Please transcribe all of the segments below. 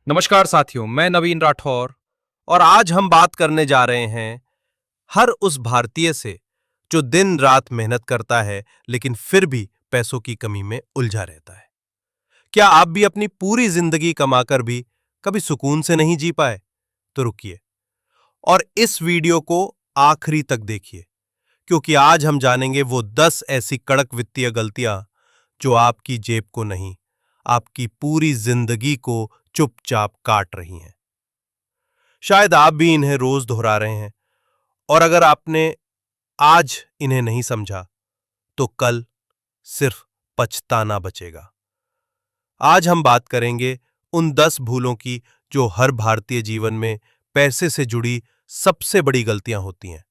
नमस्कार साथियों, मैं नवीन राठौर और आज हम बात करने जा रहे हैं हर उस भारतीय से जो दिन रात मेहनत करता है लेकिन फिर भी पैसों की कमी में उलझा रहता है। क्या आप भी अपनी पूरी जिंदगी कमाकर भी कभी सुकून से नहीं जी पाए? तो रुकिए और इस वीडियो को आखिरी तक देखिए, क्योंकि आज हम जानेंगे वो 10 ऐसी कड़क वित्तीय गलतियां जो आपकी जेब को नहीं, आपकी पूरी जिंदगी को चुपचाप काट रही हैं। शायद आप भी इन्हें रोज दोहरा रहे हैं और अगर आपने आज इन्हें नहीं समझा तो कल सिर्फ पछताना बचेगा। आज हम बात करेंगे उन 10 भूलों की जो हर भारतीय जीवन में पैसे से जुड़ी सबसे बड़ी गलतियां होती हैं,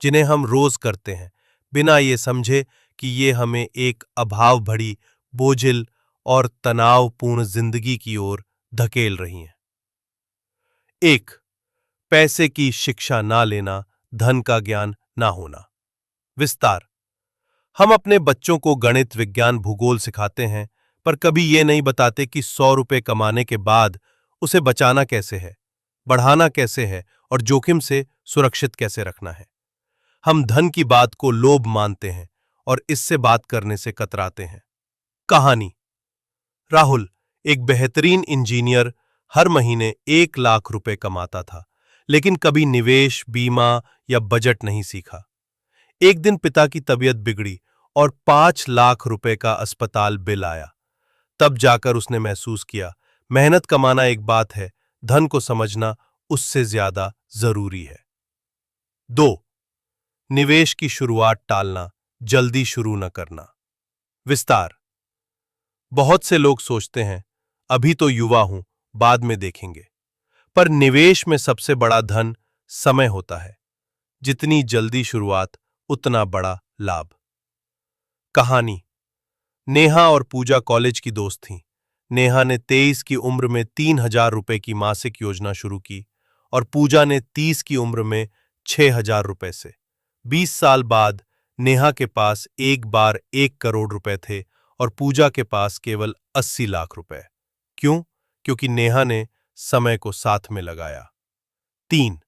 जिन्हें हम रोज करते हैं बिना ये समझे कि ये हमें एक अभाव भरी, बोझिल और तनावपूर्ण जिंदगी की ओर धकेल रही हैं। 1. पैसे की शिक्षा ना लेना, धन का ज्ञान ना होना। विस्तार। हम अपने बच्चों को गणित, विज्ञान, भूगोल सिखाते हैं, पर कभी ये नहीं बताते कि 100 रुपए कमाने के बाद उसे बचाना कैसे है, बढ़ाना कैसे है और जोखिम से सुरक्षित कैसे रखना है। हम धन की बात को लोभ मानते हैं और इससे बात करने से कतराते हैं। कहानी। राहुल, एक बेहतरीन इंजीनियर, हर महीने 1 लाख रुपए कमाता था, लेकिन कभी निवेश, बीमा या बजट नहीं सीखा। एक दिन पिता की तबीयत बिगड़ी और 5 लाख रुपए का अस्पताल बिल आया। तब जाकर उसने महसूस किया, मेहनत कमाना एक बात है, धन को समझना उससे ज्यादा जरूरी है। 2. निवेश की शुरुआत टालना, जल्दी शुरू न करना। विस्तार। बहुत से लोग सोचते हैं, अभी तो युवा हूं, बाद में देखेंगे। पर निवेश में सबसे बड़ा धन समय होता है। जितनी जल्दी शुरुआत, उतना बड़ा लाभ। कहानी। नेहा और पूजा कॉलेज की दोस्त थीं। नेहा ने 23 की उम्र में 3,000 रुपए की मासिक योजना शुरू की और पूजा ने 30 की उम्र में 6,000 रुपए से। 20 साल बाद नेहा के पास एक बार 1 करोड़ रुपए थे और पूजा के पास केवल 80 लाख रुपए। क्यों? क्योंकि नेहा ने समय को साथ में लगाया। 3.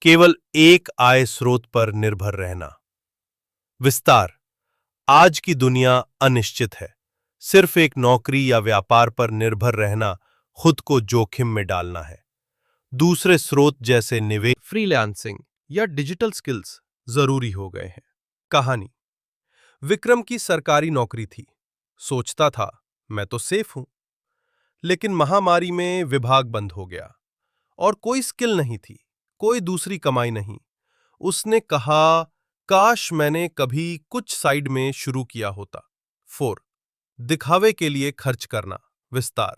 केवल एक आय स्रोत पर निर्भर रहना। विस्तार। आज की दुनिया अनिश्चित है। सिर्फ एक नौकरी या व्यापार पर निर्भर रहना खुद को जोखिम में डालना है। दूसरे स्रोत जैसे निवेश, फ्रीलांसिंग या डिजिटल स्किल्स जरूरी हो गए हैं। कहानी। विक्रम की सरकारी नौकरी थी। सोचता था, मैं तो सेफ हूं। लेकिन महामारी में विभाग बंद हो गया और कोई स्किल नहीं थी, कोई दूसरी कमाई नहीं। उसने कहा, काश मैंने कभी कुछ साइड में शुरू किया होता। 4. दिखावे के लिए खर्च करना। विस्तार।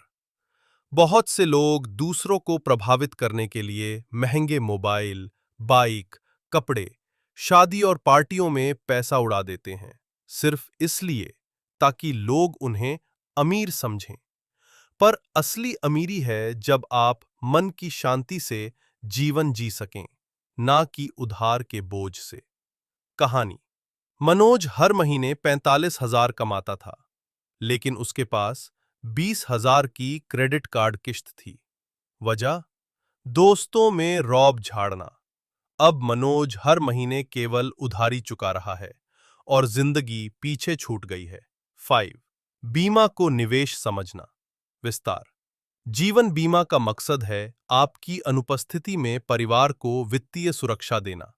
बहुत से लोग दूसरों को प्रभावित करने के लिए महंगे मोबाइल, बाइक, कपड़े, शादी और पार्टियों में पैसा उड़ा देते हैं, सिर्फ इसलिए ताकि लोग उन्हें अमीर समझें। पर असली अमीरी है जब आप मन की शांति से जीवन जी सकें, ना कि उधार के बोझ से। कहानी। मनोज हर महीने 45,000 कमाता था, लेकिन उसके पास 20,000 की क्रेडिट कार्ड किश्त थी। वजह? दोस्तों में रौब झाड़ना। अब मनोज हर महीने केवल उधारी चुका रहा है और जिंदगी पीछे छूट गई है। 5. बीमा को निवेश समझना। विस्तार। जीवन बीमा का मकसद है आपकी अनुपस्थिति में परिवार को वित्तीय सुरक्षा देना।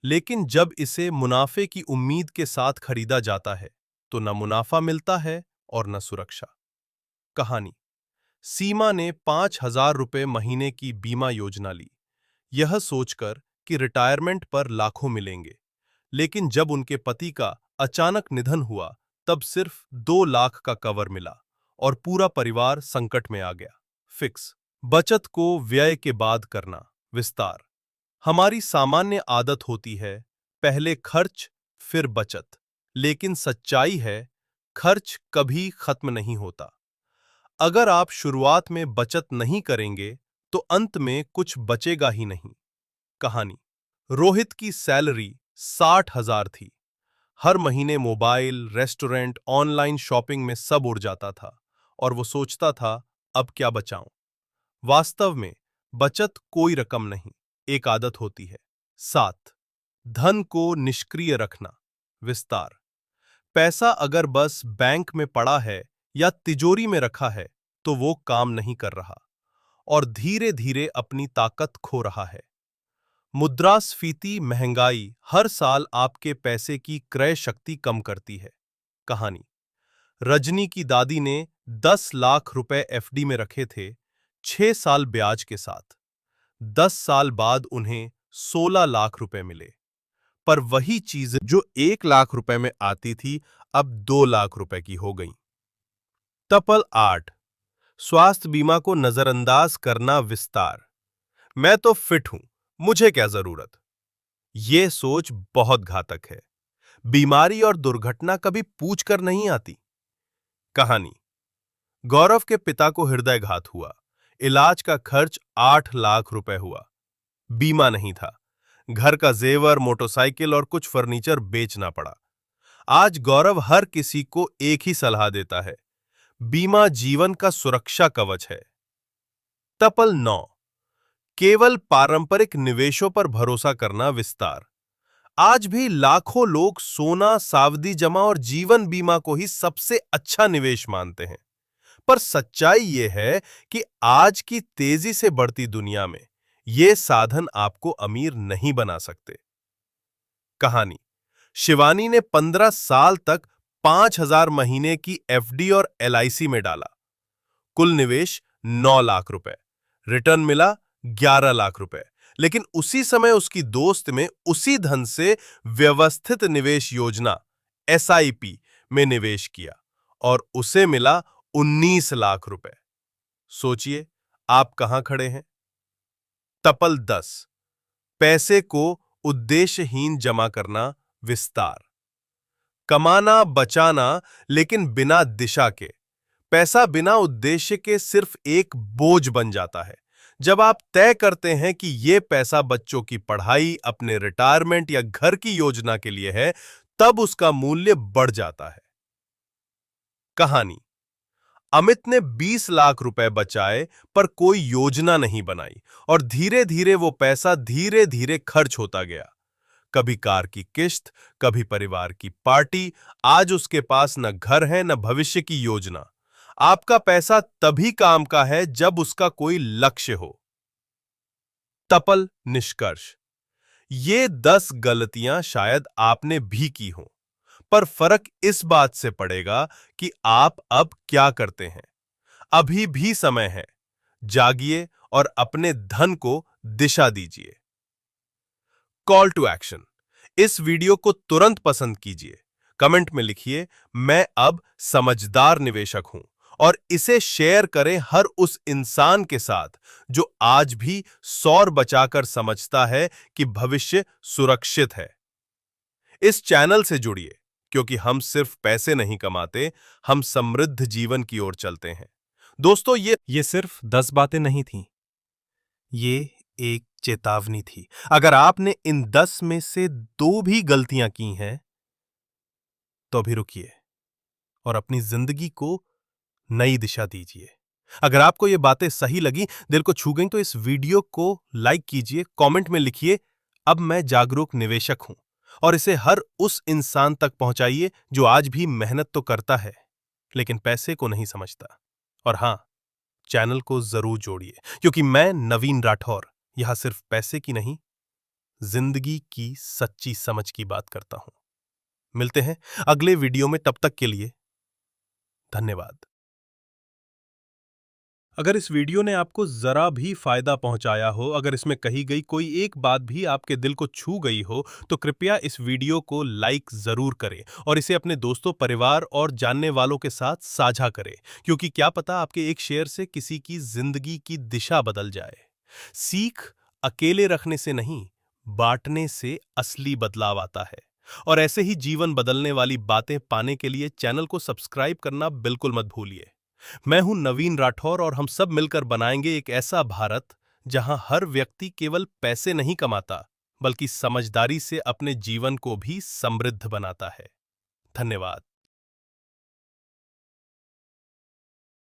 लेकिन जब इसे मुनाफे की उम्मीद के साथ खरीदा जाता है, तो न मुनाफा मिलता है और न सुरक्षा। कहानी। सीमा ने 5,000 रुपए महीने की बीमा योजना ली, यह सोचकर कि रिटायरमेंट पर लाखों मिलेंगे। लेकिन जब उनके पति का अचानक निधन हुआ, तब सिर्फ 2 लाख का कवर मिला और पूरा परिवार संकट में आ गया। फिक्स। बचत को व्यय के बाद करना। विस्तार। हमारी सामान्य आदत होती है, पहले खर्च फिर बचत। लेकिन सच्चाई है, खर्च कभी खत्म नहीं होता। अगर आप शुरुआत में बचत नहीं करेंगे, तो अंत में कुछ बचेगा ही नहीं। कहानी। रोहित की सैलरी 60,000 थी। हर महीने मोबाइल, रेस्टोरेंट, ऑनलाइन शॉपिंग में सब उड़ जाता था और वो सोचता था, अब क्या बचाऊं। वास्तव में बचत कोई रकम नहीं, एक आदत होती है। 7. धन को निष्क्रिय रखना, विस्तार। पैसा अगर बस बैंक में पड़ा है या तिजोरी में रखा है तो वो काम नहीं कर रहा और धीरे धीरे अपनी ताकत खो रहा है। मुद्रास्फीति, महंगाई हर साल आपके पैसे की क्रय शक्ति कम करती है। कहानी। रजनी की दादी ने 10 लाख रुपए एफडी में रखे थे, 6 साल ब्याज के साथ। 10 साल बाद उन्हें 16 लाख रुपए मिले, पर वही चीज जो 1 लाख रुपए में आती थी अब 2 लाख रुपए की हो गई। तपल 8. स्वास्थ्य बीमा को नजरअंदाज करना, विस्तार। मैं तो फिट हूं, मुझे क्या जरूरत। ये सोच बहुत घातक है। बीमारी और दुर्घटना कभी पूछकर नहीं आती। कहानी। गौरव के पिता को हृदयघात हुआ, इलाज का खर्च 8 लाख रुपए हुआ। बीमा नहीं था, घर का जेवर, मोटरसाइकिल और कुछ फर्नीचर बेचना पड़ा। आज गौरव हर किसी को एक ही सलाह देता है, बीमा जीवन का सुरक्षा कवच है। तपल 9. केवल पारंपरिक निवेशों पर भरोसा करना, विस्तार। आज भी लाखों लोग सोना, सावधि जमा और जीवन बीमा को ही सबसे अच्छा निवेश मानते हैं। पर सच्चाई यह है कि आज की तेजी से बढ़ती दुनिया में ये साधन आपको अमीर नहीं बना सकते। कहानी। शिवानी ने 15 साल तक 5,000 महीने की एफडी और एलआईसी में डाला। कुल निवेश 9 लाख रुपए, रिटर्न मिला 11 लाख रुपए। लेकिन उसी समय उसकी दोस्त में उसी धन से व्यवस्थित निवेश योजना एसआईपी में निवेश किया और उसे मिला 19 लाख रुपए। सोचिए आप कहां खड़े हैं। तपल 10. पैसे को उद्देश्यहीन जमा करना, विस्तार। कमाना, बचाना, लेकिन बिना दिशा के। पैसा बिना उद्देश्य के सिर्फ एक बोझ बन जाता है। जब आप तय करते हैं कि यह पैसा बच्चों की पढ़ाई, अपने रिटायरमेंट या घर की योजना के लिए है, तब उसका मूल्य बढ़ जाता है। कहानी। अमित ने 20 लाख रुपए बचाए पर कोई योजना नहीं बनाई और धीरे धीरे वो पैसा धीरे धीरे खर्च होता गया। कभी कार की किश्त, कभी परिवार की पार्टी। आज उसके पास न घर है न भविष्य की योजना। आपका पैसा तभी काम का है जब उसका कोई लक्ष्य हो। तपल निष्कर्ष। ये 10 गलतियां शायद आपने भी की हों, पर फर्क इस बात से पड़ेगा कि आप अब क्या करते हैं। अभी भी समय है, जागिए और अपने धन को दिशा दीजिए। Call to action. इस वीडियो को तुरंत पसंद कीजिए, कमेंट में लिखिए, मैं अब समझदार निवेशक हूं, और इसे शेयर करें हर उस इंसान के साथ जो आज भी सौर बचाकर समझता है कि भविष्य सुरक्षित है। इस चैनल से जुड़िए, क्योंकि हम सिर्फ पैसे नहीं कमाते, हम समृद्ध जीवन की ओर चलते हैं। दोस्तों, ये सिर्फ 10 बातें नहीं थीं। ये एक चेतावनी थी। अगर आपने इन 10 में से 2 भी गलतियां की हैं, तो अभी रुकिए और अपनी जिंदगी को नई दिशा दीजिए। अगर आपको ये बातें सही लगी, दिल को छू गई, तो इस वीडियो को लाइक कीजिए, कमेंट में लिखिए, अब मैं जागरूक निवेशक हूं, और इसे हर उस इंसान तक पहुंचाइए जो आज भी मेहनत तो करता है लेकिन पैसे को नहीं समझता। और हां, चैनल को जरूर जोड़िए, क्योंकि मैं नवीन राठौर यहां सिर्फ पैसे की नहीं, जिंदगी की सच्ची समझ की बात करता हूं। मिलते हैं अगले वीडियो में, तब तक के लिए धन्यवाद। अगर इस वीडियो ने आपको जरा भी फायदा पहुंचाया हो, अगर इसमें कही गई कोई एक बात भी आपके दिल को छू गई हो, तो कृपया इस वीडियो को लाइक जरूर करें और इसे अपने दोस्तों, परिवार और जानने वालों के साथ साझा करें, क्योंकि क्या पता आपके एक शेयर से किसी की जिंदगी की दिशा बदल जाए। सीख अकेले रखने से नहीं, बांटने से असली बदलाव आता है। और ऐसे ही जीवन बदलने वाली बातें पाने के लिए चैनल को सब्सक्राइब करना बिल्कुल मत भूलिए। मैं हूं नवीन राठौर, और हम सब मिलकर बनाएंगे एक ऐसा भारत जहां हर व्यक्ति केवल पैसे नहीं कमाता, बल्कि समझदारी से अपने जीवन को भी समृद्ध बनाता है। धन्यवाद।